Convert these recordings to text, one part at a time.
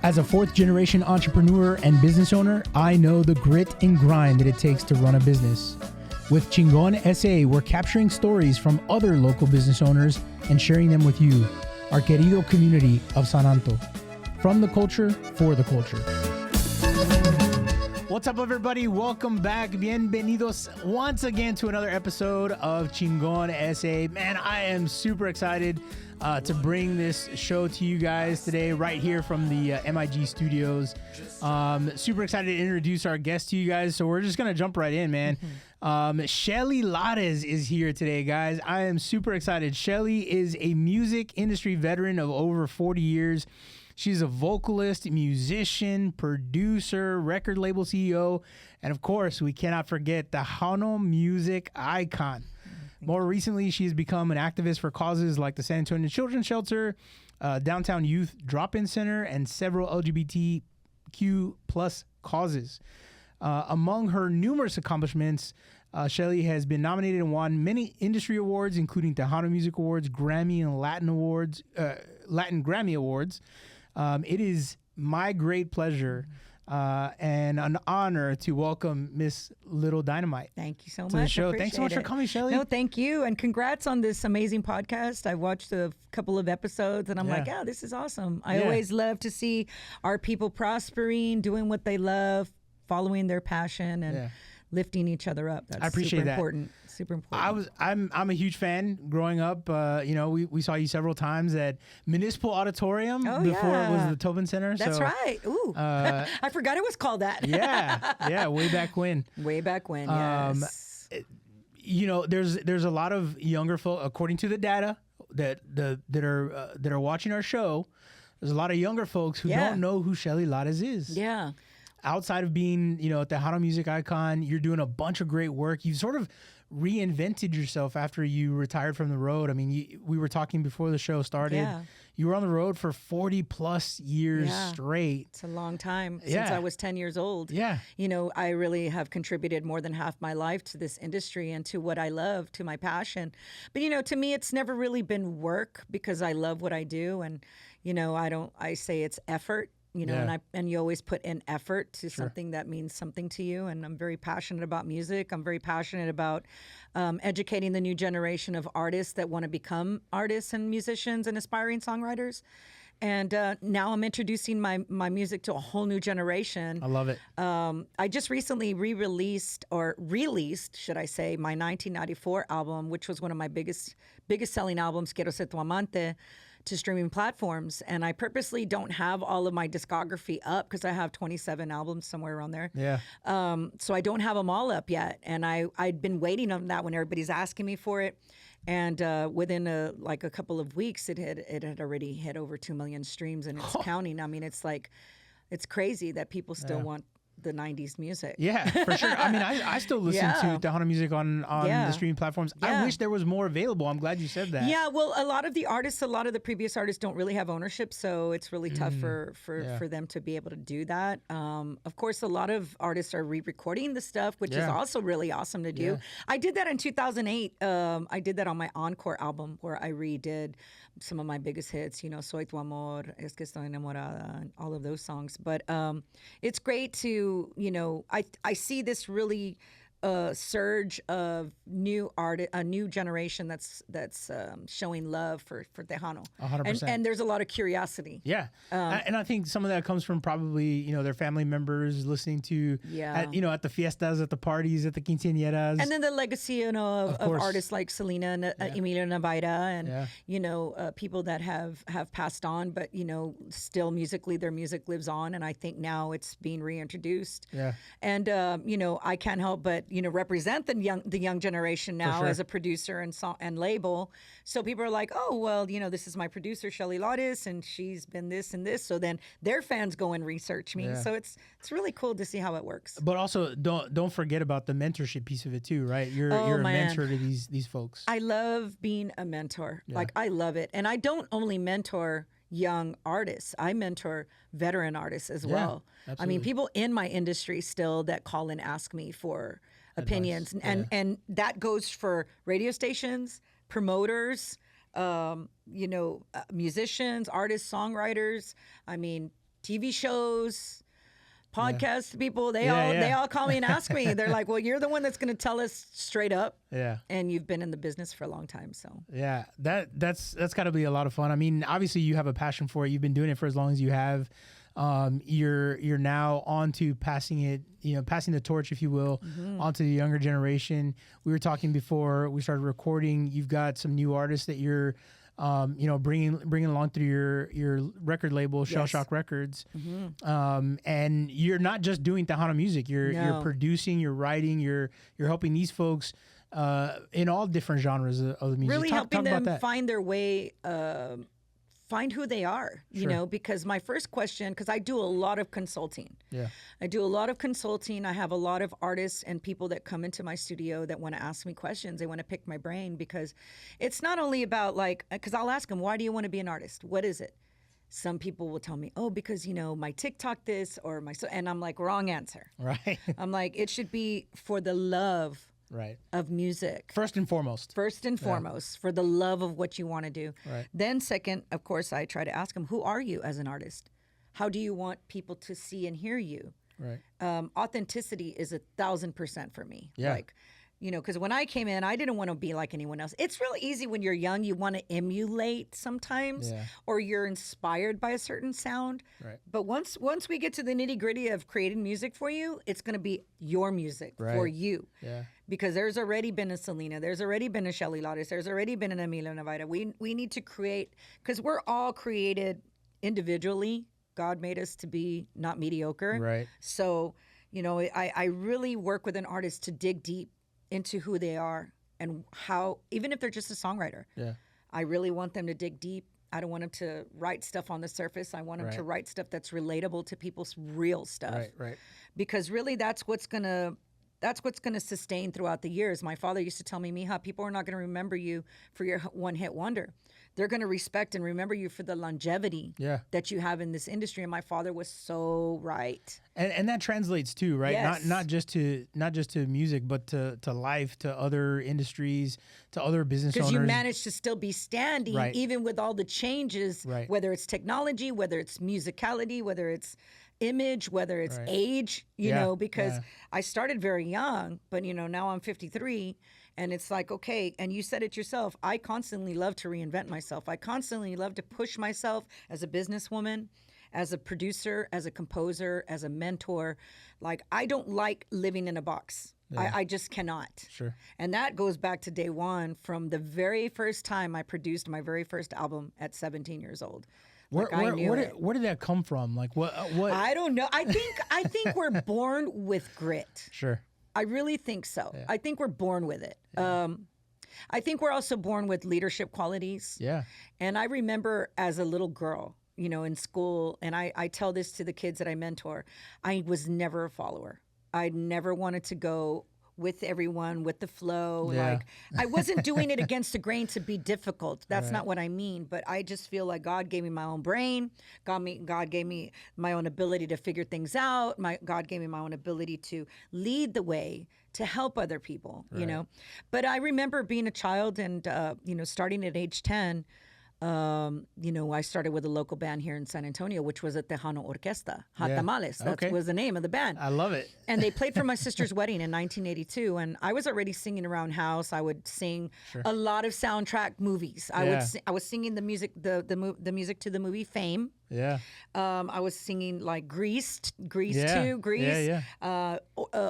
As a fourth-generation entrepreneur and business owner, I know the grit and grind that it takes to run a business. With ChingonSA, we're capturing stories from other local business owners and sharing them with you, our querido community of San Anto. From the culture, for the culture. What's up, everybody? Welcome back. Bienvenidos once again to another episode of ChingonSA. Man, I am super excited to bring this show to you guys today, right here from the MIG studios. Super excited to introduce our guest to you guys. So we're just going to jump right in, man. Shelly Lares is here today, guys. I am super excited. Shelly is a music industry veteran of over 40 years. She's a vocalist, musician, producer, record label CEO, and of course, we cannot forget the Hano music icon. More recently, she has become an activist for causes like the San Antonio Children's Shelter, Downtown Youth Drop-In Center, and several LGBTQ plus causes. Among her numerous accomplishments, Shelly has been nominated and won many industry awards, including Tejano Music Awards, Grammy and Latin Awards, Latin Grammy Awards. It is my great pleasure and an honor to welcome Miss Little Dynamite. Thank you so much. To the show. Thanks so much for coming, Shelly. No, thank you. And congrats on this amazing podcast. I watched a couple of episodes and I'm like, yeah, this is awesome. I always love to see our people prospering, doing what they love, following their passion and lifting each other up. That's I appreciate super important. Super important. I'm a huge fan. Growing up, we saw you several times at Municipal Auditorium before it was the Tobin Center. That's right. Ooh, I forgot it was called that. Way back when. Way back when. Yes. There's a lot of younger folk, according to the data that are watching our show. There's a lot of younger folks who don't know who Shelly Lares is. Yeah. Outside of being, the Tejano music icon, you're doing a bunch of great work. You've sort of reinvented yourself after you retired from the road. I mean, we were talking before the show started. Yeah. You were on the road for 40 plus years straight. It's a long time since I was 10 years old. Yeah. I really have contributed more than half my life to this industry and to what I love, to my passion. But, to me, it's never really been work because I love what I do. And, I say it's effort. And you always put in effort to something that means something to you. And I'm very passionate about music. I'm very passionate about educating the new generation of artists that want to become artists and musicians and aspiring songwriters. And now I'm introducing my music to a whole new generation. I love it. I just recently released, should I say, my 1994 album, which was one of my biggest selling albums, Quiero Ser Tu Amante, to streaming platforms. And I purposely don't have all of my discography up because I have 27 albums somewhere around there. Yeah. So I don't have them all up yet. And I'd been waiting on that when everybody's asking me for it. And within a couple of weeks, it had already hit over 2 million streams and it's counting. I mean, it's crazy that people still want the 90s music. Yeah, for sure. I mean, I still listen to Tejano music on the streaming platforms. I wish there was more available. I'm glad you said that. Yeah, well, a lot of the previous artists don't really have ownership, so it's really tough for them to be able to do that. Of course, a lot of artists are re-recording the stuff, which is also really awesome to do. Yeah. I did that in 2008. I did that on my Encore album where I redid some of my biggest hits, Soy Tu Amor, Es Que Estoy Enamorada, and all of those songs. But it's great to, I see this really surge of a new generation that's showing love for Tejano. 100%. And there's a lot of curiosity. Yeah. And I think some of that comes from probably, their family members listening to, at the fiestas, at the parties, at the quinceañeras. And then the legacy, of artists like Selena and Emilio Navaira and, people that have passed on, but, still musically, their music lives on. And I think now it's being reintroduced. Yeah. And, I can't help but, represent the young generation now as a producer and label. So people are like, oh, well, this is my producer, Shelly Lares, and she's been this and this. So then their fans go and research me. Yeah. So it's really cool to see how it works. But also don't forget about the mentorship piece of it too, right? You're a mentor to these folks. I love being a mentor. Yeah. Like, I love it. And I don't only mentor young artists. I mentor veteran artists as well. Absolutely. I mean, people in my industry still that call and ask me for opinions. And that goes for radio stations, promoters, musicians, artists, songwriters. I mean, TV shows, podcast people, they all call me and ask me. They're like, well, you're the one that's going to tell us straight up. Yeah. And you've been in the business for a long time. So yeah, that's got to be a lot of fun. I mean, obviously you have a passion for it. You've been doing it for as long as you have. You're now on to passing it, passing the torch, if you will, onto the younger generation. We were talking before we started recording. You've got some new artists that you're, bringing along through your record label, Shell Shock Records. And you're not just doing Tejano music. You're producing, you're writing, you're helping these folks in all different genres of the music. Really helping them find their way. Find who they are, because my first question, because I do a lot of consulting. Yeah. I do a lot of consulting. I have a lot of artists and people that come into my studio that want to ask me questions. They want to pick my brain because it's not only about because I'll ask them, why do you want to be an artist? What is it? Some people will tell me, oh, because, my TikTok this or and I'm like, wrong answer. Right. I'm like, it should be for the love of music. First and foremost, for the love of what you want to do. Right. Then second, of course, I try to ask them, who are you as an artist? How do you want people to see and hear you? Right. Authenticity is 1,000% for me. Yeah. Because when I came in, I didn't want to be like anyone else. It's really easy when you're young. You want to emulate sometimes, or you're inspired by a certain sound. Right. But once we get to the nitty gritty of creating music for you, it's going to be your music for you. Yeah. Because there's already been a Selena, there's already been a Shelly Lares, there's already been an Emilio Navarra. We need to create, because we're all created individually. God made us to be not mediocre. Right. So, I really work with an artist to dig deep into who they are and how, even if they're just a songwriter. Yeah. I really want them to dig deep. I don't want them to write stuff on the surface. I want them to write stuff that's relatable to people's real stuff. Right. Because really that's what's gonna sustain throughout the years. My father used to tell me, Mija, people are not gonna remember you for your one-hit wonder. They're going to respect and remember you for the longevity that you have in this industry. And my father was so right. And that translates too, right? Yes. Not just to music, but to life, to other industries, to other business owners. Because you managed to still be standing, even with all the changes, whether it's technology, whether it's musicality, whether it's image, whether it's age, because I started very young, but now I'm 53. And it's like, okay, and you said it yourself, I constantly love to reinvent myself. I constantly love to push myself as a businesswoman, as a producer, as a composer, as a mentor. Like, I don't like living in a box. Yeah. I just cannot. Sure. And that goes back to day one, from the very first time I produced my very first album at 17 years old. Where did that come from? Like what? I don't know. I think we're born with grit. Sure. I really think so. Yeah. I think we're born with it. Yeah. I think we're also born with leadership qualities. Yeah. And I remember as a little girl, in school, and I tell this to the kids that I mentor, I was never a follower. I never wanted to go with everyone, with the flow. Yeah. Like, I wasn't doing it against the grain to be difficult. That's not what I mean. But I just feel like God gave me my own brain. God gave me my own ability to figure things out. God gave me my own ability to lead the way, to help other people, But I remember being a child and, starting at age 10, I started with a local band here in San Antonio, which was a Tejano Orquesta, Hot Tamales. That was the name of the band. I love it. And they played for my sister's wedding in 1982. And I was already singing around house. I would sing a lot of soundtrack movies. I was singing the music, the music to the movie Fame. Yeah. I was singing like Grease 2, Grease. Yeah.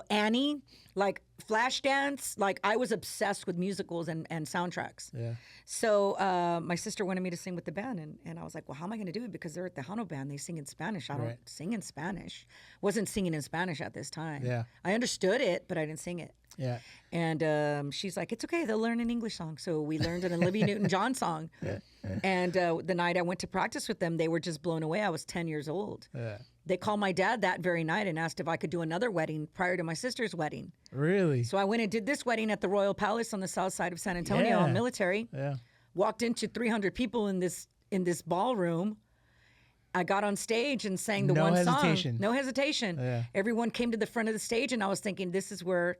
Annie, like Flashdance. Like, I was obsessed with musicals and soundtracks. Yeah. So my sister wanted me to sing with the band, and I was like, well, how am I going to do it? Because they're a Tejano band. They sing in Spanish. I don't sing in Spanish. Wasn't singing in Spanish at this time. Yeah. I understood it, but I didn't sing it. Yeah. And she's like, it's okay. They'll learn an English song. So we learned an Olivia Newton-John song. And the night I went to practice with them, they were just blown away. I was 10 years old. Yeah. They called my dad that very night and asked if I could do another wedding prior to my sister's wedding. Really? So I went and did this wedding at the Royal Palace on the south side of San Antonio on Military. Yeah. Walked into 300 people in this ballroom. I got on stage and sang the one song. No hesitation. Yeah. Everyone came to the front of the stage, and I was thinking, this is where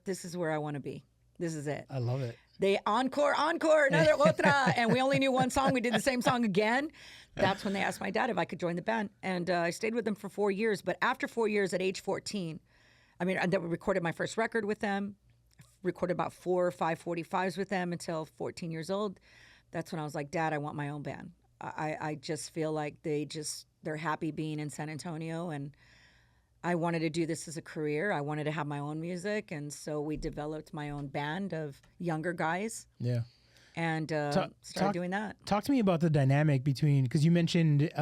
I want to be. This is it. I love it. They encore, another otra. And we only knew one song. We did the same song again. That's when they asked my dad if I could join the band. And I stayed with them for 4 years. But after 4 years, at age 14, I recorded my first record with them, recorded about 4 or 5 45s with them until 14 years old. That's when I was like, Dad, I want my own band. I just feel like they're happy being in San Antonio, and I wanted to do this as a career. I wanted to have my own music, and so we developed my own band of younger guys. Yeah. And started doing that. Talk to me about the dynamic between, because you mentioned,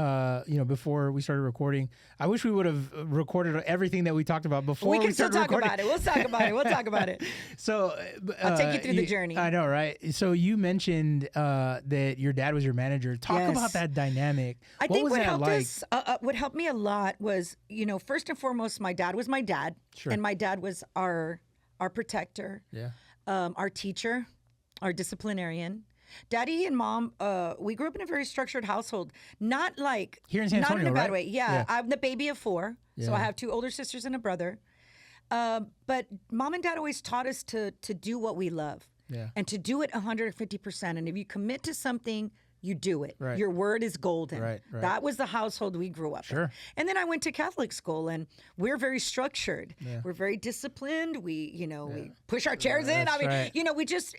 before we started recording, I wish we would have recorded everything that we talked about before we started recording. We can still talk about it. We'll talk about it. So I'll take you through the journey. I know, right? So you mentioned that your dad was your manager. Talk about that dynamic. I think what helped us, what helped me a lot was, first and foremost, my dad was my dad. Sure. And my dad was our protector, our teacher, our disciplinarian. Daddy and Mom, we grew up in a very structured household. Not like here in San Antonio, not in a bad right? way. Yeah, I'm the baby of 4, so I have 2 older sisters and a brother. But Mom and Dad always taught us to do what we love, and to do it 150%. And if you commit to something, you do it. Right. Your word is golden. Right. That was the household we grew up in. And then I went to Catholic school, and we're very structured. Yeah. We're very disciplined. We push our chairs in. We just,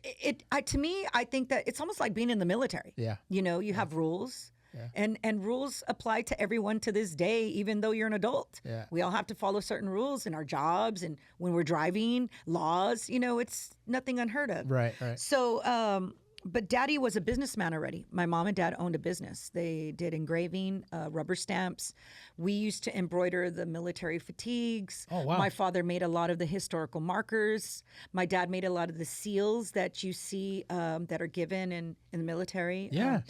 to me, I think that it's almost like being in the military. Yeah. You have rules. Yeah. And rules apply to everyone to this day, even though you're an adult. Yeah. We all have to follow certain rules in our jobs and when we're driving, laws, it's nothing unheard of. Right. So, but Daddy was a businessman already. My mom and dad owned a business. They did engraving, rubber stamps. We used to embroider the military fatigues. Oh, wow. My father made a lot of the historical markers. My dad made a lot of the seals that you see that are given in the military. Yeah.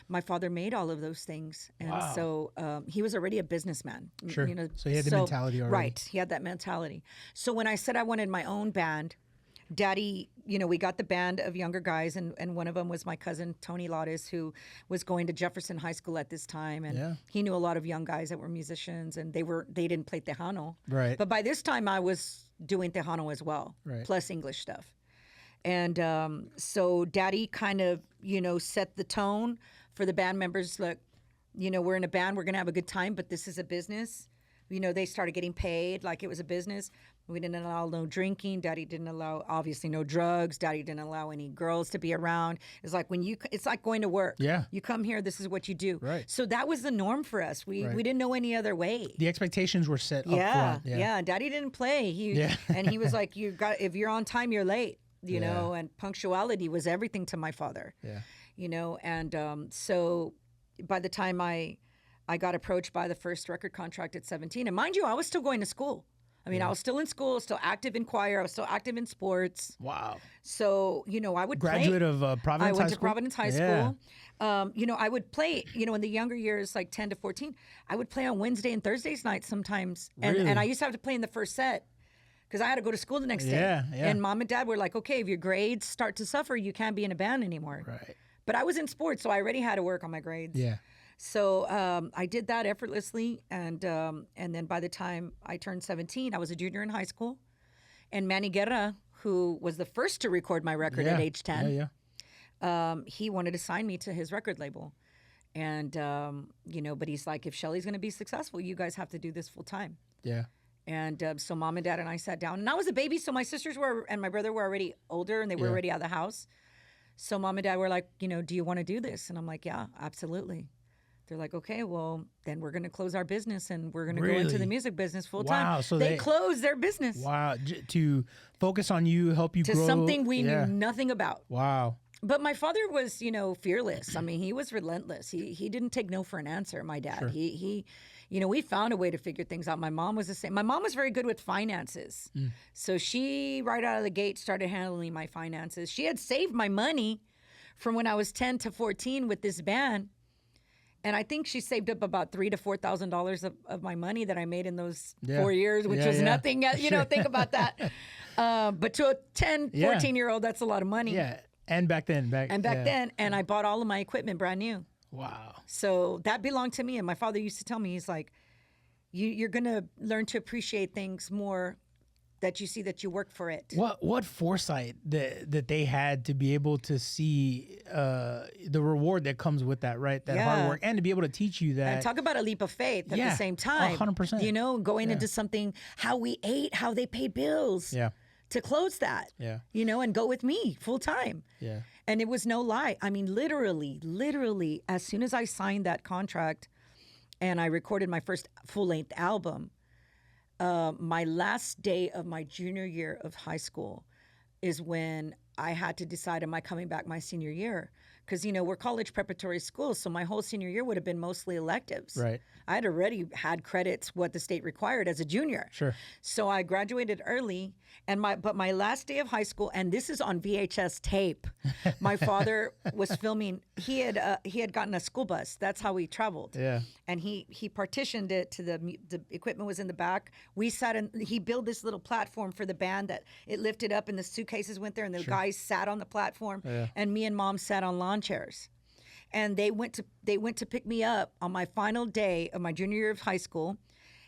My father made all of those things. And so he was already a businessman. Sure. So he had the mentality already. Right. He had that mentality. So when I said I wanted my own band, Daddy, we got the band of younger guys, and one of them was my cousin, Shelly Lares, who was going to Jefferson High School at this time. And he knew a lot of young guys that were musicians, and they didn't play Tejano. Right. But by this time, I was doing Tejano as well, plus English stuff. And so Daddy kind of, set the tone for the band members. Look, we're in a band, we're going to have a good time, but this is a business. They started getting paid like it was a business. We didn't allow no drinking. Daddy didn't allow, obviously, no drugs. Daddy didn't allow any girls to be around. It's like it's like going to work. Yeah. You come here, this is what you do. Right. So that was the norm for us. We didn't know any other way. The expectations were set up front. Yeah. Daddy didn't play. And he was like, if you're on time, you're late. And punctuality was everything to my father. Yeah. And so by the time I got approached by the first record contract at 17, and mind you, I was still going to school. I was still in school, still active in choir. I was still active in sports. Wow. So, I would Graduate play. of Providence High School? I went to Providence High School. I would play, in the younger years, like 10 to 14, I would play on Wednesday and Thursdays nights sometimes. Really? And I used to have to play in the first set because I had to go to school the next day. Yeah. And Mom and Dad were like, okay, if your grades start to suffer, you can't be in a band anymore. Right. But I was in sports, so I already had to work on my grades. Yeah. So I did that effortlessly, and then by the time I turned 17, I was a junior in high school, and Manny Guerra, who was the first to record my record at age 10, he wanted to sign me to his record label, and but he's like, if Shelly's going to be successful, you guys have to do this full time. Yeah. And so Mom and Dad and I sat down, and I was a baby, so my sisters and my brother were already older, and they were already out of the house. So Mom and Dad were like, do you want to do this? And I'm like, yeah, absolutely. They're like, okay, well, then we're going to close our business and we're going to go into the music business full time. Wow, so they closed their business. Wow, to focus on you, help you grow. To something we knew nothing about. Wow. But my father was, fearless. I mean, he was relentless. He didn't take no for an answer, my dad. Sure. He we found a way to figure things out. My mom was the same. My mom was very good with finances. So she, right out of the gate, started handling my finances. She had saved my money from when I was 10 to 14 with this band. And I think she saved up about $3,000 to $4,000 of my money that I made in those 4 years, which was nothing. Think about that. But to a 10, 14-year-old, that's a lot of money. Yeah, and back then. And I bought all of my equipment brand new. Wow. So that belonged to me. And my father used to tell me, he's like, you're going to learn to appreciate things more that you see that you work for it. What foresight that they had to be able to see the reward that comes with that, right? That hard work, and to be able to teach you that. And talk about a leap of faith at the same time. 100%. You know, going into something, how we ate, how they paid bills. Yeah. To close that. Yeah. You know, and go with me full time. Yeah. And it was no lie. I mean, literally, as soon as I signed that contract and I recorded my first full-length album, my last day of my junior year of high school is when I had to decide, am I coming back my senior year? Because, you know, we're college preparatory schools, so my whole senior year would have been mostly electives. Right. I had already had credits what the state required as a junior. Sure. So I graduated early, but my last day of high school, and this is on VHS tape. My father was filming. He had gotten a school bus. That's how we traveled. Yeah. And he partitioned it to the equipment was in the back. We sat in. He built this little platform for the band that it lifted up, and the suitcases went there, and the guys sat on the platform, and me and Mom sat on lawn chairs. And they went to pick me up on my final day of my junior year of high school,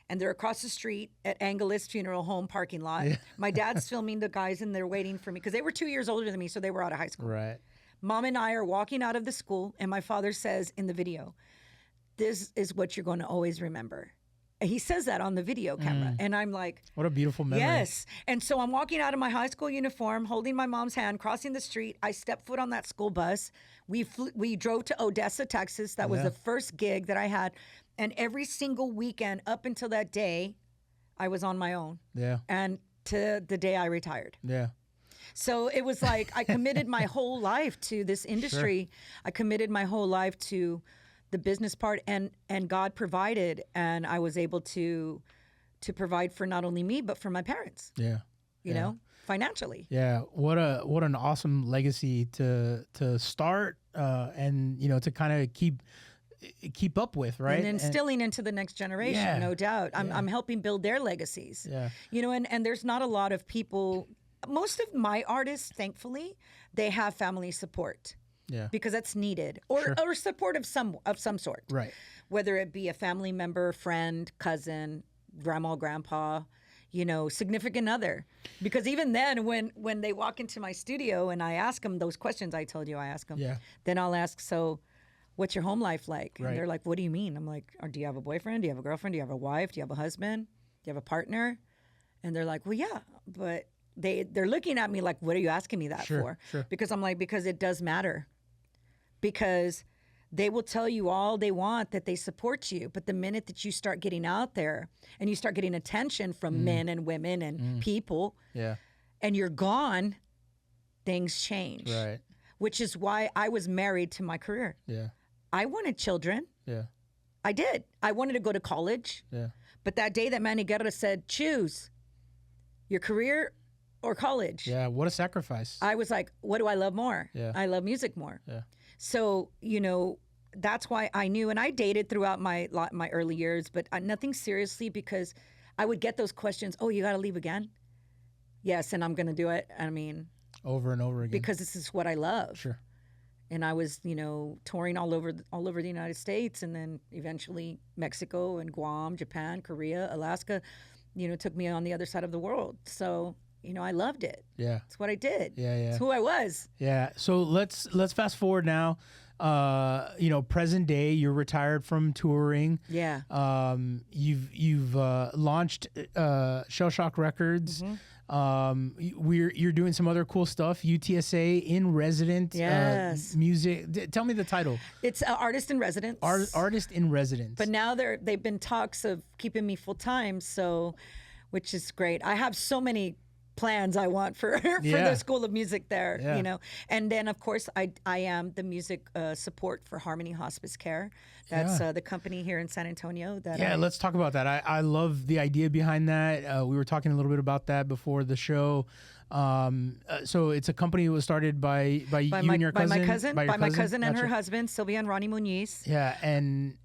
and they're across the street at Angeles Funeral Home parking lot. Yeah. My dad's filming the guys, and they're waiting for me because they were 2 years older than me, so they were out of high school. Right. Mom and I are walking out of the school, and my father says in the video, "This is what you're going to always remember." And he says that on the video camera, and I'm like, what a beautiful memory. Yes. And so I'm walking out of my high school uniform, holding my mom's hand, crossing the street. I step foot on that school bus. We drove to Odessa, Texas. That was the first gig that I had. And every single weekend up until that day, I was on my own. Yeah. And to the day I retired. Yeah. So it was like I committed my whole life to this industry. Sure. I committed my whole life to the business part, and God provided, and I was able to provide for not only me but for my parents. Yeah. You know, financially. Yeah. What an awesome legacy to start and you know to kind of keep up with, right? And instilling into the next generation, no doubt. I'm helping build their legacies. Yeah. You know, and there's not a lot of people. Most of my artists, thankfully, they have family support. Yeah. Because that's needed, or support of some sort. Right. Whether it be a family member, friend, cousin, grandma, grandpa, you know, significant other. Because even then, when they walk into my studio and I ask them those questions I told you I ask them, then I'll ask, so what's your home life like? Right. And they're like, what do you mean? I'm like, do you have a boyfriend? Do you have a girlfriend? Do you have a wife? Do you have a husband? Do you have a partner? And they're like, well, yeah, but they're looking at me like, what are you asking me that for? Sure. Because I'm like, because it does matter. Because they will tell you all they want that they support you. But the minute that you start getting out there and you start getting attention from men and women and people, and you're gone, things change. Right. Which is why I was married to my career. Yeah. I wanted children. Yeah. I did. I wanted to go to college. Yeah. But that day that Manny Guerra said, choose your career or college. Yeah. What a sacrifice. I was like, what do I love more? Yeah. I love music more. Yeah. So, you know, that's why I knew, and I dated throughout my early years, but nothing seriously, because I would get those questions. Oh, you got to leave again? Yes, and I'm going to do it. I mean, over and over again, because this is what I love. Sure. And I was, you know, touring all over the United States, and then eventually Mexico and Guam, Japan, Korea, Alaska. You know, took me on the other side of the world. So, you know, I loved it. Yeah. It's what I did. Yeah. It's who I was. Yeah. So let's fast forward now. You know, present day, you're retired from touring. Yeah. You've launched Shell Shock Records. Mm-hmm. You're doing some other cool stuff. UTSA in resident. Yes. Music. Tell me the title. It's Artist in Residence. Artist in Residence. But now they've been talks of keeping me full time, so which is great. I have so many plans I want for the School of Music there, you know. And then, of course, I am the music support for Harmony Hospice Care. That's the company here in San Antonio. Let's talk about that. I love the idea behind that. We were talking a little bit about that before the show. So it's a company that was started by you and your cousin? By my cousin and her husband, Sylvia and Ronnie Muniz. Yeah, and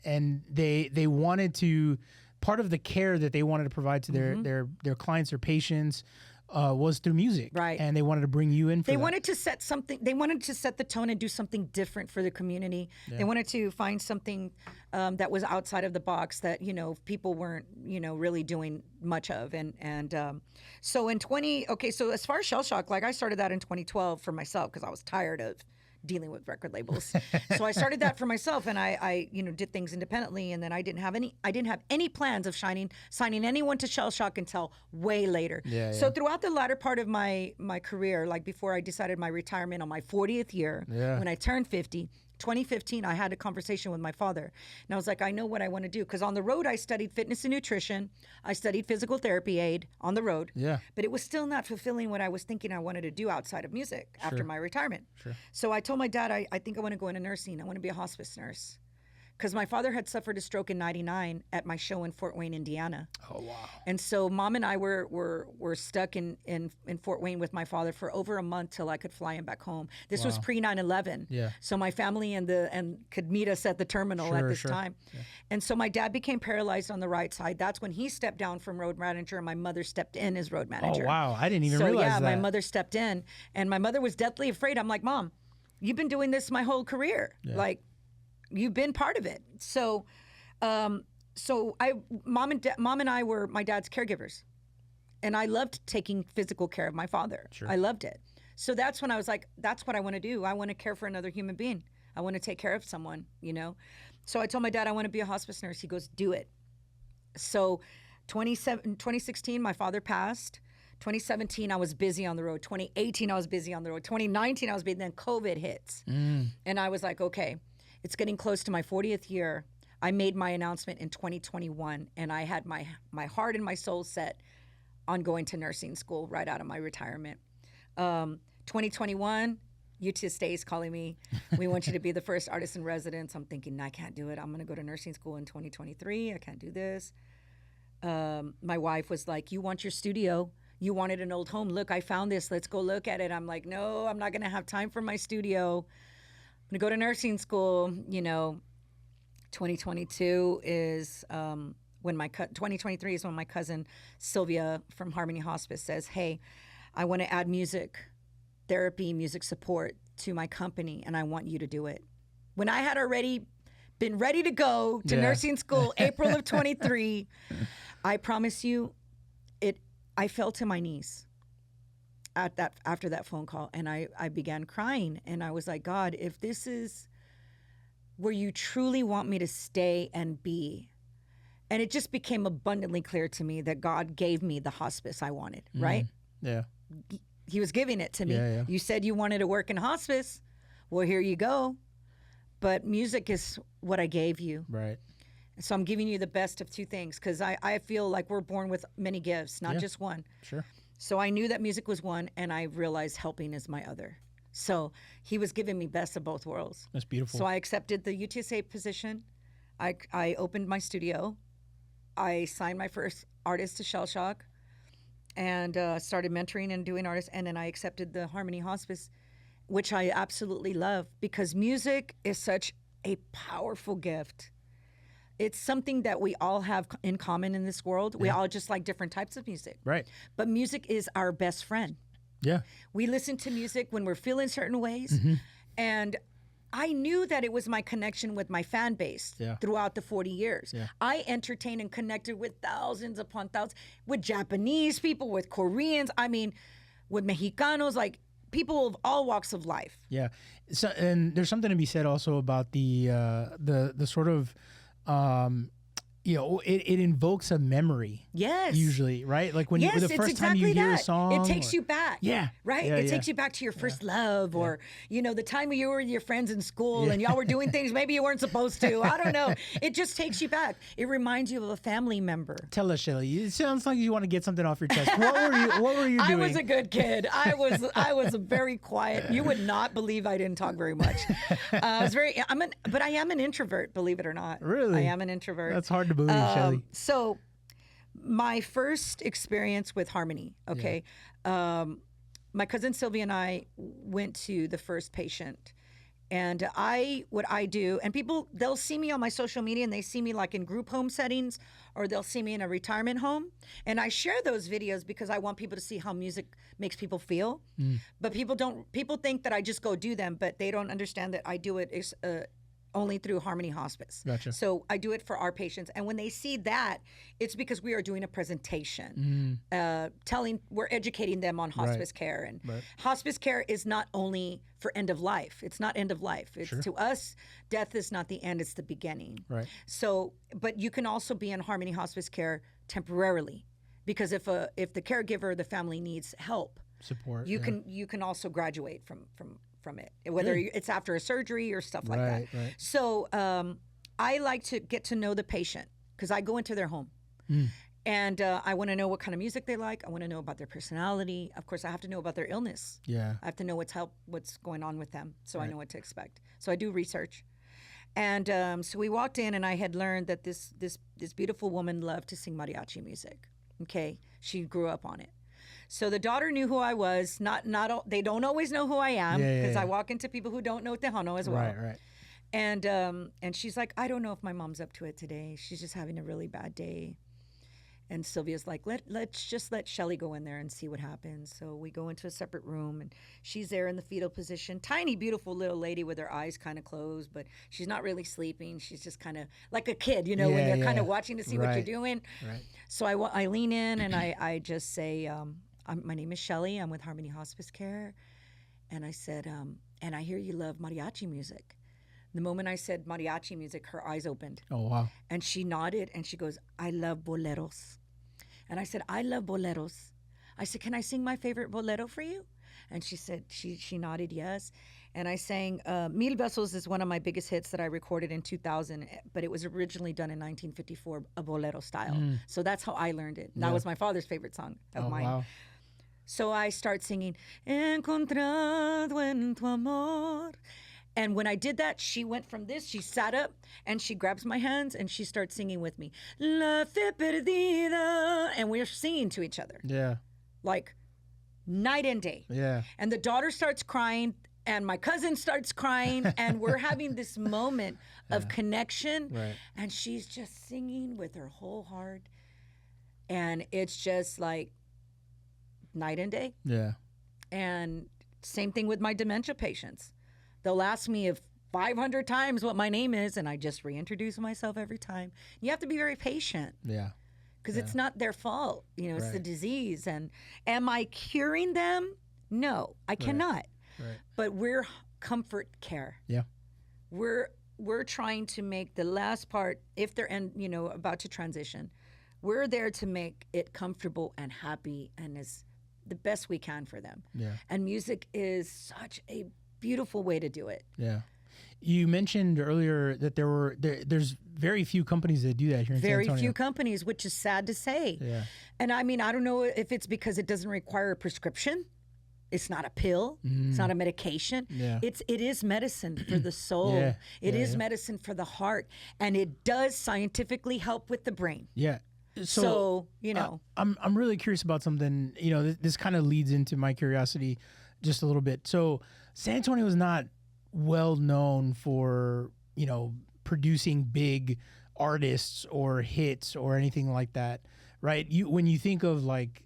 they wanted to, part of the care that they wanted to provide to their clients, their patients, was through music, right? And they wanted to bring you in. They wanted to set something. They wanted to set the tone and do something different for the community. Yeah. They wanted to find something that was outside of the box that people weren't really doing much of. And so in so as far as Shell Shock, like I started that in 2012 for myself because I was tired of dealing with record labels. So I started that for myself, and I did things independently. And then I didn't have any plans of signing anyone to Shell Shock until way later. So throughout the latter part of my career, like before I decided my retirement on my 40th year, when I turned 50, 2015, I had a conversation with my father. And I was like, I know what I want to do. Because on the road, I studied fitness and nutrition. I studied physical therapy aid on the road. Yeah. But it was still not fulfilling what I was thinking I wanted to do outside of music after my retirement. Sure. So I told my dad, I think I want to go into nursing. I want to be a hospice nurse. Because my father had suffered a stroke in '99 at my show in Fort Wayne, Indiana. Oh, wow. And so Mom and I were stuck in Fort Wayne with my father for over a month till I could fly him back home. This was pre 9/11. Yeah. So my family and could meet us at the terminal at this time. Yeah. And so my dad became paralyzed on the right side. That's when he stepped down from road manager, and my mother stepped in as road manager. Oh, wow. I didn't even realize that. So, yeah, my mother stepped in, and my mother was deathly afraid. I'm like, Mom, you've been doing this my whole career. Yeah. Like, you've been part of it. So, Mom and I were my dad's caregivers, and I loved taking physical care of my father. Sure. I loved it. So that's when I was like, that's what I want to do. I want to care for another human being. I want to take care of someone, So I told my dad I want to be a hospice nurse. He goes, do it. So 2016, my father passed. 2017, I was busy on the road. 2018, I was busy on the road. 2019, I was busy. Then COVID hits. And I was like, okay, it's getting close to my 40th year. I made my announcement in 2021, and I had my heart and my soul set on going to nursing school right out of my retirement. 2021, UTSA is calling me. We want you to be the first artist in residence. I'm thinking, I can't do it. I'm going to go to nursing school in 2023. I can't do this. My wife was like, you want your studio. You wanted an old home. Look, I found this. Let's go look at it. I'm like, no, I'm not going to have time for my studio. I'm going to go to nursing school. 2022 is 2023 is when my cousin Sylvia from Harmony Hospice says, hey, I want to add music therapy, music support to my company, and I want you to do it. When I had already been ready to go to nursing school, April of 23, I promise you, I fell to my knees after that phone call, and I began crying, and I was like, God, if this is where you truly want me to stay and be. And it just became abundantly clear to me that God gave me the hospice I wanted, right? Yeah. He was giving it to me. Yeah. You said you wanted to work in hospice. Well, here you go. But music is what I gave you. Right. So I'm giving you the best of two things, because I feel like we're born with many gifts, not just one. Sure. So I knew that music was one, and I realized helping is my other. So he was giving me best of both worlds. That's beautiful. So I accepted the UTSA position. I opened my studio. I signed my first artist to Shell Shock, and started mentoring and doing artists. And then I accepted the Harmony Hospice, which I absolutely love, because music is such a powerful gift. It's something that we all have in common in this world. We all just like different types of music. Right. But music is our best friend. Yeah. We listen to music when we're feeling certain ways. Mm-hmm. And I knew that it was my connection with my fan base throughout the 40 years. Yeah. I entertained and connected with thousands upon thousands, with Japanese people, with Koreans, with Mexicanos, like people of all walks of life. Yeah. So, and there's something to be said also about the sort of, it invokes a memory. Yes. Usually, right? Like when the first time you hear a song. It takes you back. Yeah. Right? It takes you back to your first love, or, the time you were with your friends in school and y'all were doing things maybe you weren't supposed to. I don't know. It just takes you back. It reminds you of a family member. Tell us, Shelly. It sounds like you want to get something off your chest. What were you doing? I was a good kid. I was very quiet. You would not believe I didn't talk very much. But I am an introvert, believe it or not. Really? I am an introvert. That's hard to believe, Shelly. So my first experience with Harmony, my cousin Sylvia and I went to the first patient And what I do, and people, they'll see me on my social media and they see me like in group home settings, or they'll see me in a retirement home. And I share those videos because I want people to see how music makes people feel. But people think that I just go do them, but they don't understand that I do it only through Harmony Hospice. Gotcha. So I do it for our patients. And when they see that, it's because we are doing a presentation, we're educating them on hospice care. And hospice care is not only for end of life. It's not end of life. It's to us, death is not the end, it's the beginning. Right. So, but you can also be in Harmony Hospice Care temporarily, because if the caregiver, the family needs help, support, you can also graduate from it, whether it's after a surgery or stuff like that. Right. So I like to get to know the patient, because I go into their home and I want to know what kind of music they like. I want to know about their personality. Of course, I have to know about their illness. Yeah, I have to know what's going on with them, so I know what to expect. So I do research. And so we walked in, and I had learned that this beautiful woman loved to sing mariachi music. Okay, she grew up on it. So the daughter knew who I was. They don't always know who I am, because I walk into people who don't know Tejano as well. Right. And she's like, I don't know if my mom's up to it today. She's just having a really bad day. And Sylvia's like, let's just let Shelly go in there and see what happens. So we go into a separate room, and she's there in the fetal position. Tiny, beautiful little lady with her eyes kind of closed, but she's not really sleeping. She's just kind of like a kid, when they're kind of watching to see what you're doing. Right. So I lean in and I just say, my name is Shelly. I'm with Harmony Hospice Care. And I said, and I hear you love mariachi music. The moment I said mariachi music, her eyes opened. Oh, wow. And she nodded, and she goes, I love boleros. And I said, I love boleros. I said, can I sing my favorite bolero for you? And she said, she nodded yes. And I sang, Mil Besos is one of my biggest hits that I recorded in 2000, but it was originally done in 1954, a bolero style. So that's how I learned it. That was my father's favorite song of mine. Wow. So I start singing, Encontrado en tu amor. And when I did that, she went from this, she sat up, and she grabs my hands, and she starts singing with me. La fe perdida. And we're singing to each other. Yeah. Like night and day. Yeah. And the daughter starts crying, and my cousin starts crying, and we're having this moment of connection. Right. And she's just singing with her whole heart. And it's just like night and day. Yeah. And same thing with my dementia patients. They'll ask me 500 times what my name is, and I just reintroduce myself every time. You have to be very patient. Yeah. Because it's not their fault. It's the disease. And am I curing them? No, I cannot. Right. But we're comfort care. Yeah. We're trying to make the last part, if they're about to transition, we're there to make it comfortable and happy and as the best we can for them. Yeah. And music is such a beautiful way to do it. Yeah. You mentioned earlier that there's very few companies that do that here in San Antonio. Very few companies, which is sad to say. Yeah. And I mean, I don't know if it's because it doesn't require a prescription. It's not a pill. It's not a medication. Yeah. It is medicine for the soul. It is medicine for the heart. And it does scientifically help with the brain. Yeah. So I'm really curious about something. This kind of leads into my curiosity just a little bit. So San Antonio is not well known for, producing big artists or hits or anything like that, right? When you think of like,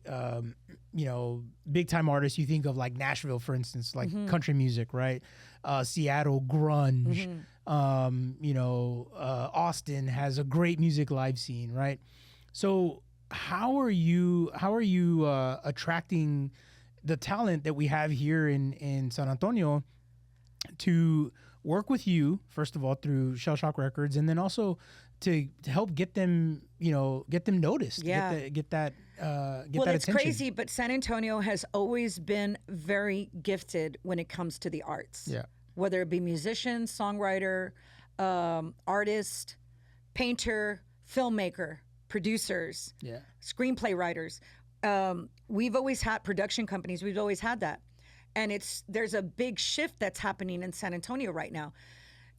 big time artists, you think of like Nashville, for instance, like country music, right? Seattle grunge. Austin has a great music live scene, right? So how are you attracting the talent that we have here in San Antonio to work with you, first of all, through Shell Shock Records, and then also to help get them noticed, get that attention. Well, it's crazy, but San Antonio has always been very gifted when it comes to the arts. Yeah. Whether it be musician, songwriter, artist, painter, filmmaker, producers, screenplay writers. We've always had production companies. We've always had that. And there's a big shift that's happening in San Antonio right now.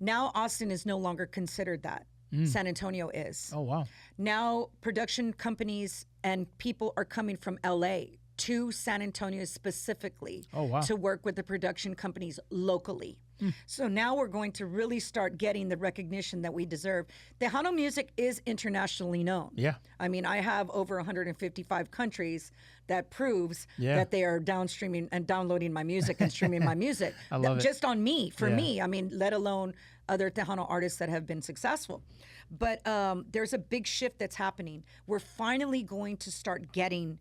Now Austin is no longer considered that. San Antonio is. Oh, wow. Now production companies and people are coming from LA to San Antonio specifically Oh, wow. to work with the production companies locally. So now we're going to really start getting the recognition that we deserve. Tejano music is internationally known. Yeah. I mean, I have over 155 countries that proves Yeah. that they are downstreaming and downloading my music and streaming my music. I love it. Just on me, for Yeah. me. I mean, let alone other Tejano artists that have been successful. But there's a big shift that's happening. We're finally going to start getting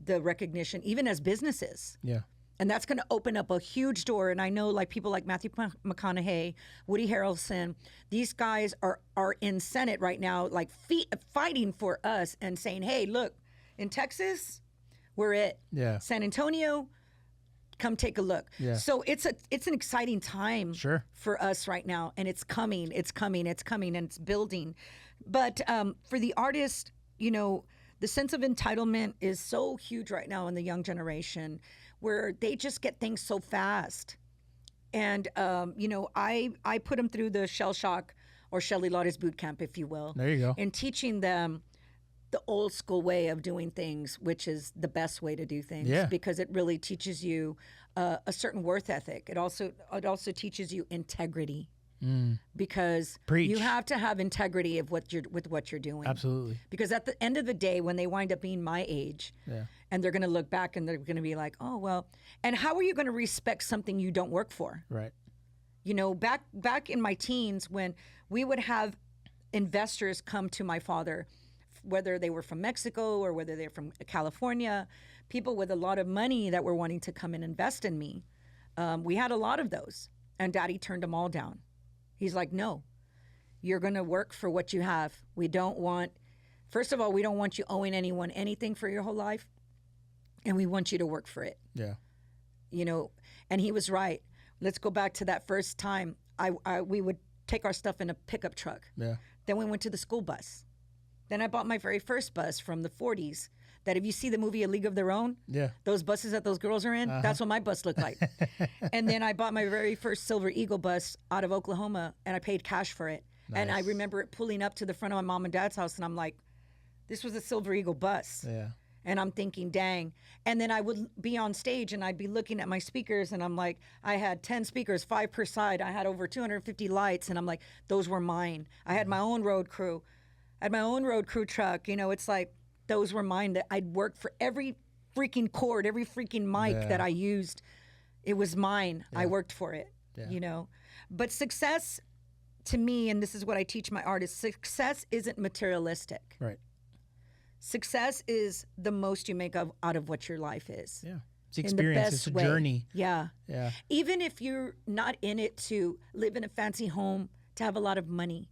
the recognition, even as businesses. Yeah. And that's going to open up a huge door. And I know like people like Matthew McConaughey, Woody Harrelson, these guys are in Senate right now, like fighting for us and saying, hey, look, in Texas, we're it. Yeah. San Antonio, come take a look. Yeah. So it's an exciting time Sure. for us right now. And it's coming, and it's building. But for the artist, you know, the sense of entitlement is so huge right now in the young generation, where they just get things so fast. And, you know, I put them through the Shell Shock or Shelly Lares boot camp, if you will. There you go. And teaching them the old school way of doing things, which is the best way to do things. Yeah. Because it really teaches you a certain worth ethic. It also teaches you integrity. Because Preach. you have to have integrity of with what you're doing. Absolutely. Because at the end of the day, when they wind up being my age, Yeah. and they're going to look back and they're going to be like, oh, well, and how are you going to respect something you don't work for? Right. You know, back in my teens, when we would have investors come to my father, whether they were from Mexico or whether they're from California, people with a lot of money that were wanting to come and invest in me. We had a lot of those, and Daddy turned them all down. He's like, no, you're going to work for what you have. First of all, we don't want you owing anyone anything for your whole life. And we want you to work for it. Yeah. You know, and he was right. Let's go back to that first time. We would take our stuff in a pickup truck. Yeah. Then we went to the school bus. Then I bought my very first bus from the 40s. That if you see the movie A League of Their Own, Yeah. those buses that those girls are in, that's what my bus looked like. And then I bought my very first Silver Eagle bus out of Oklahoma, and I paid cash for it. And I Nice. remember it pulling up to the front of my mom and dad's house, and I'm like, this was a Silver Eagle bus. Yeah. And I'm thinking, dang. And then I would be on stage and I'd be looking at my speakers and I'm like, I had 10 speakers, 5 per side. I had over 250 lights and I'm like, those were mine. I had my own road crew. I had my own road crew truck. You know, it's like, those were mine. That I'd worked for every freaking cord, every freaking mic Yeah. that I used. It was mine. Yeah. I worked for it, Yeah. you know. But success to me, and this is what I teach my artists, success isn't materialistic. Right. Success is the most you make out of what your life is. Yeah. It's In the experience. best It's a way. journey. Yeah. Yeah. Even if you're not in it to live in a fancy home, to have a lot of money,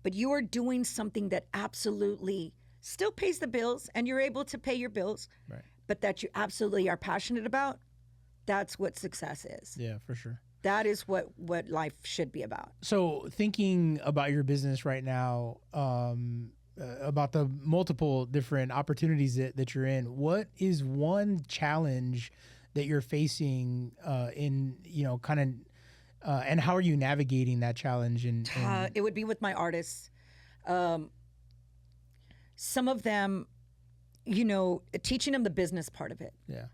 but you are doing something that absolutely still pays the bills and you're able to pay your bills, Right. but that you absolutely are passionate about, that's what success is. Yeah, for sure. That is what life should be about. So thinking about your business right now, about the multiple different opportunities that you're in, what is one challenge that you're facing in, you know, kind of, and how are you navigating that challenge? It would be with my artists. Some of them, you know, teaching them the business part of it. Yeah.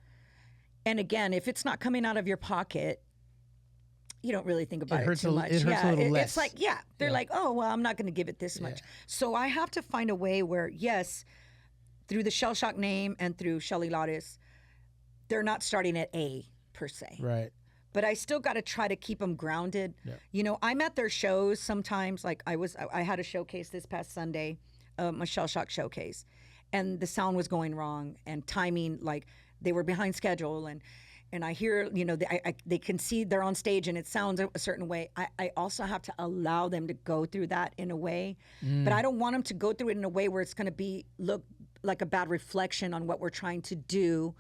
And again, if it's not coming out of your pocket, you don't really think about it too much. It hurts a little less. It's like, they're like, oh, well, I'm not going to give it this much. So I have to find a way where, yes, through the Shell Shock name and through Shelly Lares, they're not starting at A per se. Right. But I still got to try to keep them grounded. Yeah. You know, I'm at their shows sometimes. Like I had a showcase this past Sunday, a Shell Shock showcase, and the sound was going wrong and timing, like they were behind schedule and I hear, you know, they can see they're on stage and it sounds a certain way. I also have to allow them to go through that in a way, but I don't want them to go through it in a way where it's going to look like a bad reflection on what we're trying to do.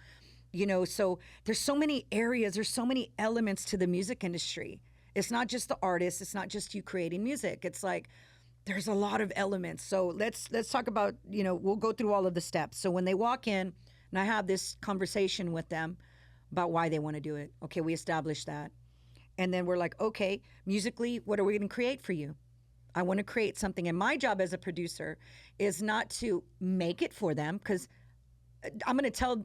You know, so there's so many areas, there's so many elements to the music industry. It's not just the artist, it's not just you creating music. It's like there's a lot of elements. So let's talk about, you know, we'll go through all of the steps. So when they walk in and I have this conversation with them about why they want to do it. Okay, we established that. And then we're like, okay, musically, what are we going to create for you? I want to create something. And my job as a producer is not to make it for them, because I'm going to tell,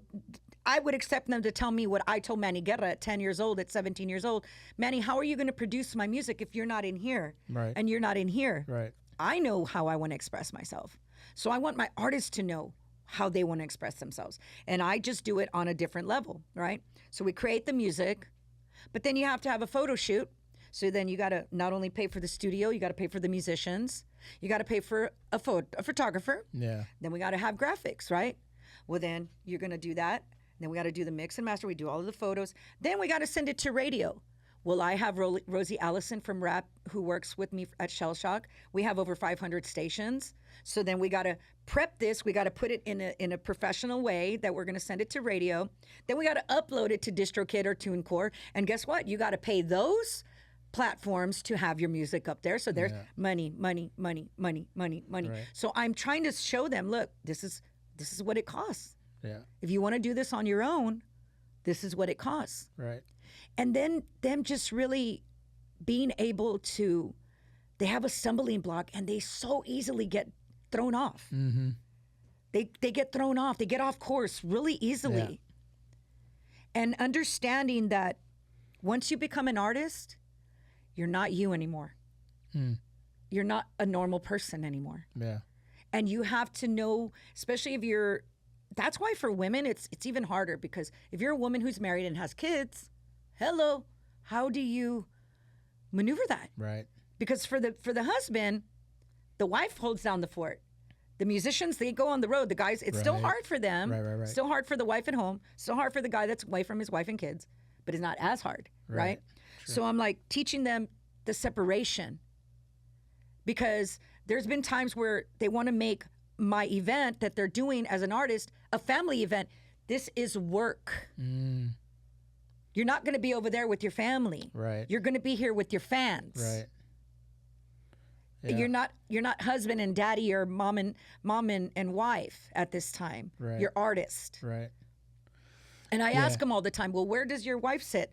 I would accept them to tell me what I told Manny Guerra at 10 years old, at 17 years old. Manny, how are you going to produce my music if you're not in here? Right. And you're not in here. Right. I know how I want to express myself. So I want my artists to know how they want to express themselves. And I just do it on a different level, right? So we create the music, but then you have to have a photo shoot. So then you got to not only pay for the studio, you got to pay for the musicians, you got to pay for a photographer. Yeah. Then we got to have graphics, right? Well, then you're going to do that. Then we got to do the mix and master. We do all of the photos. Then we got to send it to radio. Well, I have Rosie Allison from Rap who works with me at Shell Shock. We have over 500 stations. So then we got to prep this. We got to put it in a professional way that we're going to send it to radio. Then we got to upload it to DistroKid or TuneCore. And guess what? You got to pay those platforms to have your music up there. So there's money. Right. So I'm trying to show them, look, this is what it costs. Yeah. If you want to do this on your own, this is what it costs. Right. And then them just really being able to, they have a stumbling block and they so easily get thrown off. Mm-hmm. They get thrown off. They get off course really easily. Yeah. And understanding that once you become an artist, you're not you anymore. You're not a normal person anymore. Yeah. And you have to know, especially if you're, that's why for women, it's even harder, because if you're a woman who's married and has kids, hello, how do you maneuver that? Right. Because for the husband, the wife holds down the fort. The musicians, they go on the road. The guys, it's still hard for them. Right. Still hard for the wife at home. Still hard for the guy that's away from his wife and kids. But it's not as hard, right? Sure. So I'm like teaching them the separation. Because there's been times where they want to make my event that they're doing as an artist a family event. This is work. You're not going to be over there with your family. Right. You're going to be here with your fans. Right. Yeah. You're not husband and daddy or mom and wife at this time. Right. You're artist. Right. And I ask them all the time, well, where does your wife sit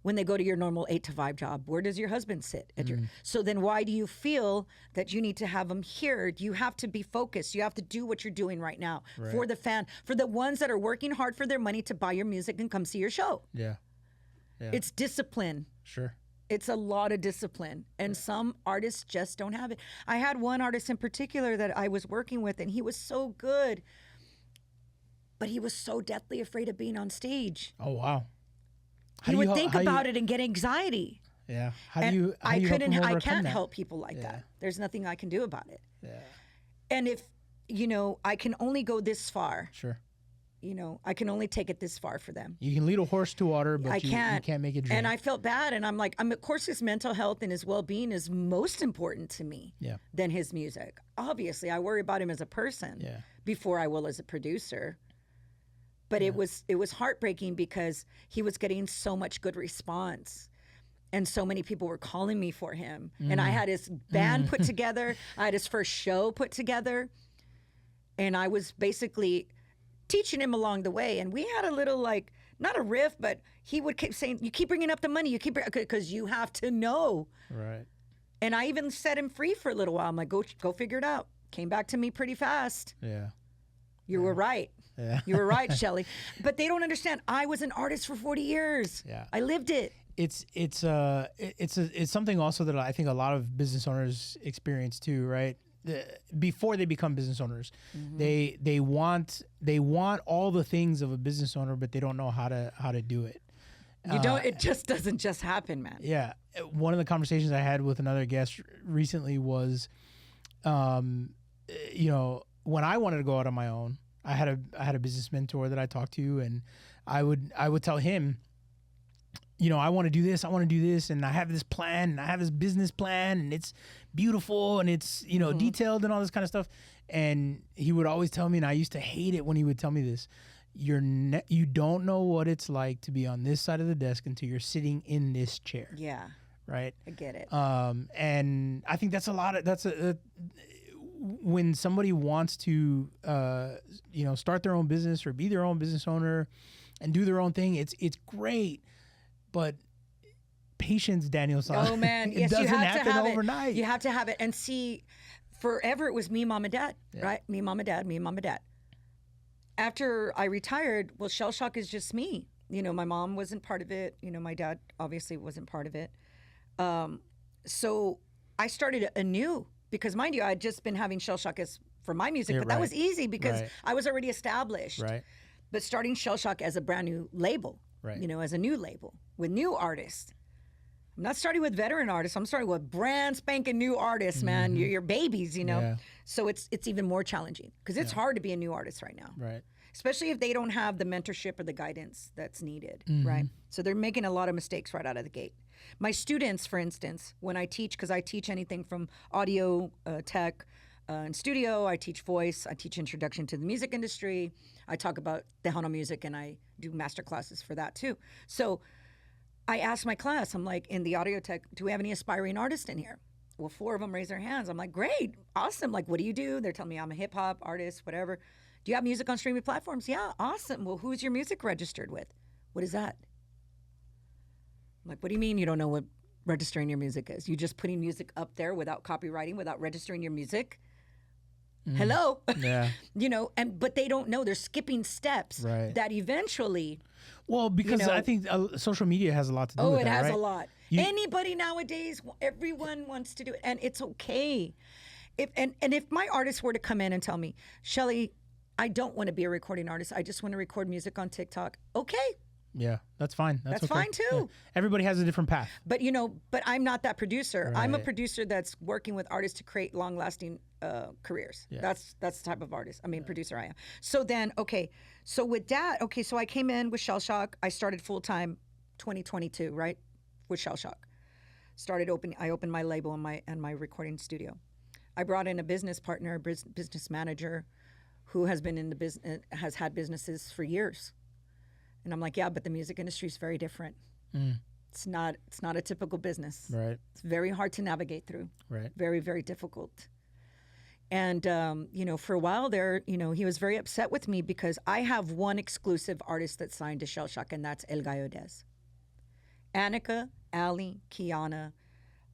when they go to your normal 8 to 5 job? Where does your husband sit at your? So then why do you feel that you need to have them here? You have to be focused. You have to do what you're doing right now for the fan, for the ones that are working hard for their money to buy your music and come see your show. Yeah. It's discipline. Sure. It's a lot of discipline, and some artists just don't have it. I had one artist in particular that I was working with, and he was so good, but he was so deathly afraid of being on stage. Oh, wow. He would think about it and get anxiety. Yeah. I can't help people like that. There's nothing I can do about it. Yeah. And if, I can only go this far. Sure. I can only take it this far for them. You can lead a horse to water, but you can't make it drink. And I felt bad, and I'm like, of course his mental health and his well-being is most important to me than his music. Obviously, I worry about him as a person before I will as a producer. But it was heartbreaking because he was getting so much good response. And so many people were calling me for him. And I had his band put together. I had his first show put together. And I was basically teaching him along the way. And we had a little, not a riff, but he would keep saying, you keep bringing up the money. Because you have to know. Right. And I even set him free for a little while. I'm like, go figure it out. Came back to me pretty fast. Yeah. You were right. Yeah. You were right, Shelly. But they don't understand. I was an artist for 40 years. Yeah. I lived it. It's something also that I think a lot of business owners experience too, right? Before they become business owners, they want all the things of a business owner, but they don't know how to do it. It just doesn't just happen, man. Yeah. One of the conversations I had with another guest recently was, when I wanted to go out on my own, I had a business mentor that I talked to, and I would tell him, I want to do this, and I have this plan, and I have this business plan, and it's beautiful, and it's, detailed and all this kind of stuff. And he would always tell me, and I used to hate it when he would tell me this, you don't know what it's like to be on this side of the desk until you're sitting in this chair. Yeah. Right? I get it. And I think that's when somebody wants to, start their own business or be their own business owner and do their own thing, it's great. But patience, Daniel-san. Oh, man. Yes, it doesn't you have happen to have overnight. It. You have to have it. And see, forever it was me, mom, and dad, right? Me, mom, and dad, me, mom, and dad. after I retired, well, Shell Shock is just me. You know, my mom wasn't part of it. You know, my dad obviously wasn't part of it. So I started anew because, mind you, I had just been having Shell Shock as for my music, but that was easy because I was already established. Right. But starting Shell Shock as a brand new label, you know, as a new label with new artists. I'm not starting with veteran artists. I'm starting with brand spanking new artists, man. You're babies, you know. Yeah. So it's even more challenging because it's hard to be a new artist right now. Right. Especially if they don't have the mentorship or the guidance that's needed, right? So they're making a lot of mistakes right out of the gate. My students, for instance, when I teach, because I teach anything from audio, tech, and studio, I teach voice, I teach introduction to the music industry, I talk about Tejano music, and I do master classes for that too. So I asked my class, I'm like, in the audio tech, do we have any aspiring artists in here? Well, 4 of them raise their hands. I'm like, great, awesome. Like, what do you do? They're telling me I'm a hip hop artist, whatever. Do you have music on streaming platforms? Yeah, awesome. Well, who's your music registered with? What is that? I'm like, what do you mean you don't know what registering your music is? You just putting music up there without copywriting, without registering your music? Hello? Yeah. You know, but they don't know. They're skipping steps that eventually... Well, because I think social media has a lot to do with that, it has right? a lot. Anybody nowadays, everyone wants to do it, and it's okay. If my artist were to come in and tell me, Shelly, I don't want to be a recording artist. I just want to record music on TikTok. Okay. Yeah, that's fine. That's okay. Fine too. Yeah. Everybody has a different path. But but I'm not that producer. Right. I'm a producer that's working with artists to create long-lasting careers. Yeah. That's the type of artist. I mean, producer I am. So then, so with that, so I came in with Shell Shock. I started full-time 2022, right, with Shell Shock. I opened my label and my recording studio. I brought in a business partner, a business manager, who has been in the business, has had businesses for years. And I'm like, yeah, but the music industry is very different. It's not a typical business. Right. It's very hard to navigate through. Right. Very, very difficult. And, for a while there, he was very upset with me because I have one exclusive artist that's signed to Shell Shock, and that's El Gallo Des. Annika, Ali, Kiana,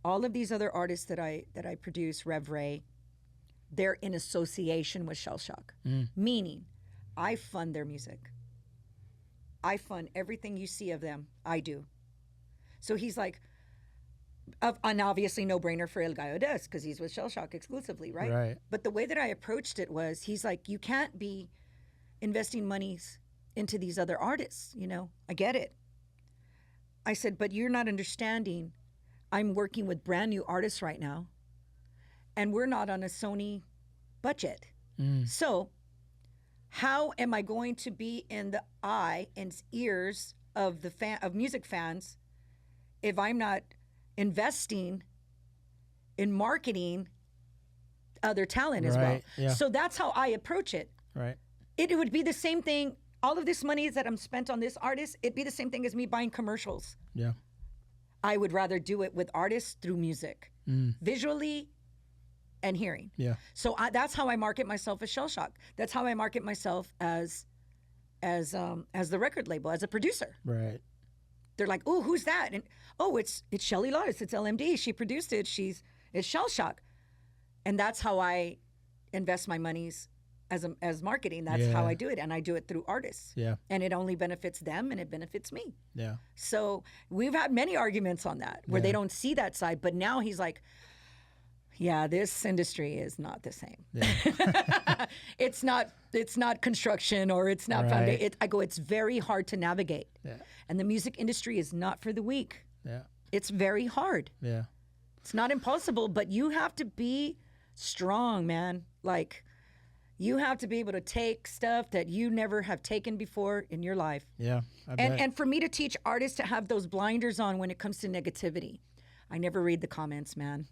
all of these other artists that I produce, Rev Ray, they're in association with Shell Shock, meaning I fund their music. I fund everything you see of them. I do. So he's like, an obviously no-brainer for El Gallo Des because he's with Shell Shock exclusively, right? Right. But the way that I approached it was, he's like, you can't be investing monies into these other artists, I get it. I said, but you're not understanding. I'm working with brand new artists right now, and we're not on a Sony budget. So how am I going to be in the eye and ears of of music fans if I'm not investing in marketing other talent as well? Yeah. So that's how I approach it. Right. It would be the same thing. All of this money that I'm spent on this artist, it'd be the same thing as me buying commercials. Yeah. I would rather do it with artists through music, visually and hearing. Yeah. So that's how I market myself as Shell Shock. That's how I market myself as the record label, as a producer. Right. They're like, oh, who's that? And it's Shelly Lares. It's LMD. She produced it. It's Shell Shock. And that's how I invest my monies as marketing. That's how I do it. And I do it through artists. Yeah. And it only benefits them and it benefits me. Yeah. So we've had many arguments on that where they don't see that side. But now he's like, yeah, this industry is not the same. Yeah. It's not construction or it's not foundation. I go, it's very hard to navigate. Yeah. And the music industry is not for the weak. Yeah. It's very hard. Yeah. It's not impossible, but you have to be strong, man. Like, you have to be able to take stuff that you never have taken before in your life. Yeah. And for me to teach artists to have those blinders on when it comes to negativity, I never read the comments, man.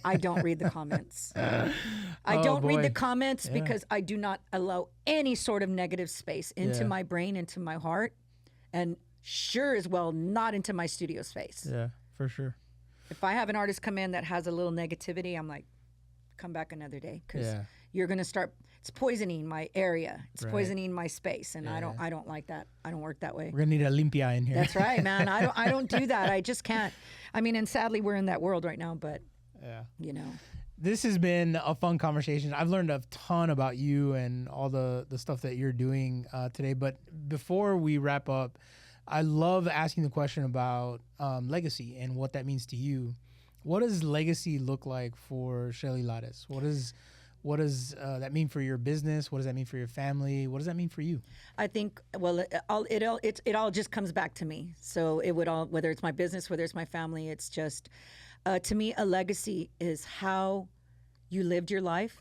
I don't read the comments. I don't read the comments because I do not allow any sort of negative space into my brain, into my heart, and sure as well not into my studio space. Yeah, for sure. If I have an artist come in that has a little negativity, I'm like, come back another day because you're going to start. It's poisoning my area. It's poisoning my space, and I don't like that. I don't work that way. We're gonna need a limpia in here. That's right, man. I don't do that. I just can't. I mean, and sadly, we're in that world right now, but. Yeah. this has been a fun conversation. I've learned a ton about you and all the stuff that you're doing today. But before we wrap up, I love asking the question about legacy and what that means to you. What does legacy look like for Shelly Lares? What does that mean for your business? What does that mean for your family? What does that mean for you? I think, well, it all just comes back to me. So it would all, whether it's my business, whether it's my family, it's just, to me, a legacy is how you lived your life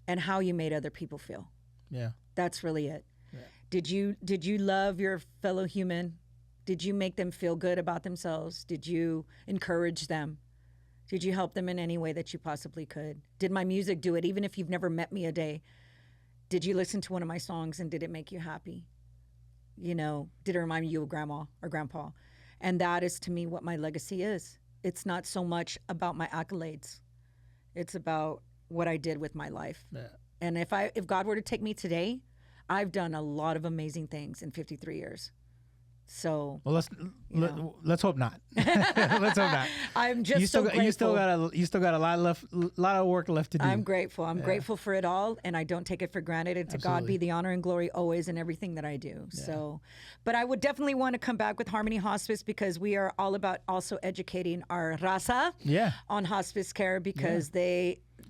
and how you made other people feel. Yeah. That's really it. Yeah. Did you love your fellow human? Did you make them feel good about themselves? Did you encourage them? Did you help them in any way that you possibly could? Did my music do it? Even if you've never met me a day, did you listen to one of my songs and did it make you happy? You know, did it remind you of grandma or grandpa? And that is to me what my legacy is. It's not so much about my accolades. It's about what I did with my life. Yeah. And if God were to take me today, I've done a lot of amazing things in 53 years. So well, let's hope not. Let's hope not. I'm just grateful. You still got a lot of work left to do. I'm grateful. I'm grateful for it all, and I don't take it for granted. And to God be the honor and glory always in everything that I do. Yeah. So, but I would definitely want to come back with Harmony Hospice because we are all about also educating our raza on hospice care because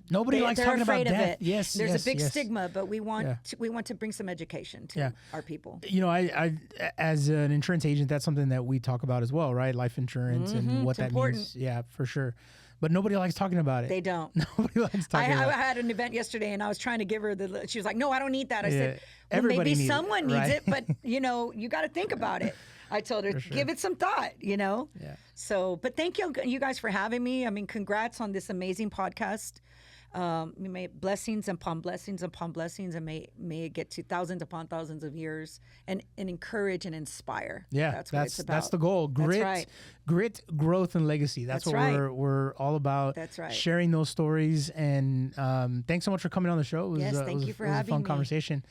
nobody likes talking about death. Yes, there's a big stigma, but we want to bring some education to our people. You know, I as an insurance agent, that's something that we talk about as well, right? Life insurance and what that means. Yeah, for sure. But nobody likes talking about it. They don't. Nobody likes talking about it. I had an event yesterday, and I was trying to give her she was like, "No, I don't need that." I said, "Well, everybody maybe needs someone needs it, but you know, you got to think about it." I told her, give it some thought, you know? Yeah. So, but thank you guys for having me. I mean, congrats on this amazing podcast. May blessings upon blessings upon blessings, and may it get to thousands upon thousands of years and encourage and inspire. Yeah, that's what it's about. That's the goal. Grit, growth, and legacy. That's what we're all about. That's right. Sharing those stories. And thanks so much for coming on the show. Thank you for having me. It was a fun conversation.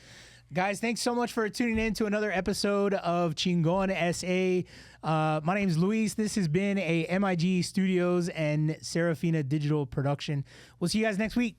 Guys, thanks so much for tuning in to another episode of ChingonSA. My name is Luis. This has been a MIG Studios and Serafina Digital production. We'll see you guys next week.